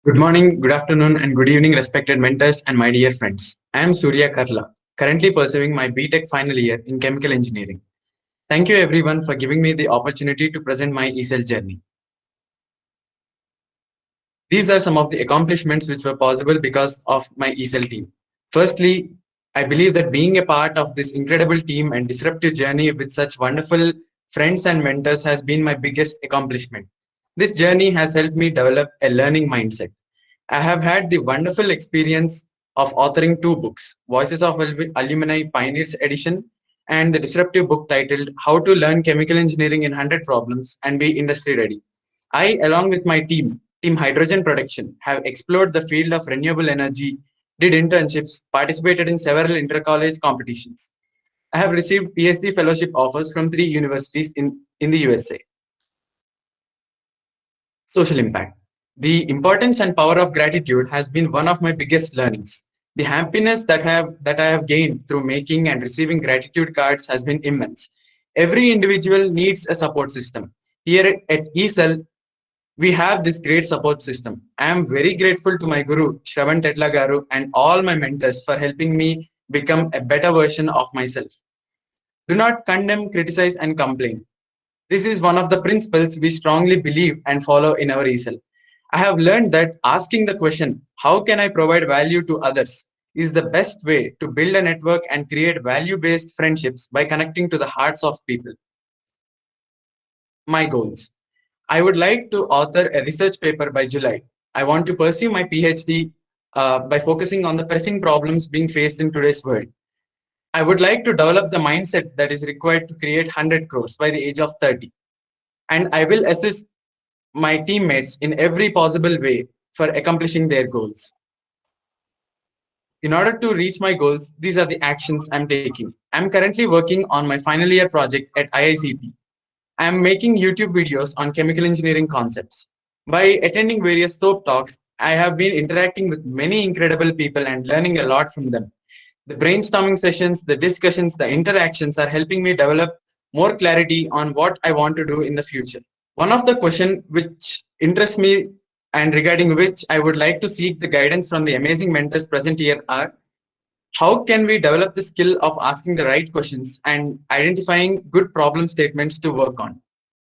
Good morning, good afternoon, and good evening, respected mentors and my dear friends. I am Surya Karla, currently pursuing my BTech final year in chemical engineering. Thank you everyone for giving me the opportunity to present my ESL journey. These are some of the accomplishments which were possible because of my ESL team. Firstly, I believe that being a part of this incredible team and disruptive journey with such wonderful friends and mentors has been my biggest accomplishment. This journey has helped me develop a learning mindset. I have had the wonderful experience of authoring two books, Voices of Alumni Pioneers Edition and the disruptive book titled How to Learn Chemical Engineering in 100 Problems and Be Industry Ready. I, along with my Team Hydrogen Production, have explored the field of renewable energy, did internships, participated in several inter-college competitions. I have received PhD fellowship offers from three universities in the USA. Social impact. The importance and power of gratitude has been one of my biggest learnings. The happiness that I have gained through making and receiving gratitude cards has been immense. Every individual needs a support system. Here at ESL, we have this great support system. I am very grateful to my guru, Shravan Tetla Garu, and all my mentors for helping me become a better version of myself. Do not condemn, criticize, and complain. This is one of the principles we strongly believe and follow in our ESL. I have learned that asking the question, how can I provide value to others, is the best way to build a network and create value based friendships by connecting to the hearts of people. My goals. I would like to author a research paper by July. I want to pursue my PhD by focusing on the pressing problems being faced in today's world. I would like to develop the mindset that is required to create 100 crores by the age of 30. And I will assist my teammates in every possible way for accomplishing their goals. In order to reach my goals, these are the actions I'm taking. I'm currently working on my final year project at IICT. I'm making YouTube videos on chemical engineering concepts. By attending various TOP talks, I have been interacting with many incredible people and learning a lot from them. The brainstorming sessions, the discussions, the interactions are helping me develop more clarity on what I want to do in the future. One of the questions which interests me and regarding which I would like to seek the guidance from the amazing mentors present here are how can we develop the skill of asking the right questions and identifying good problem statements to work on?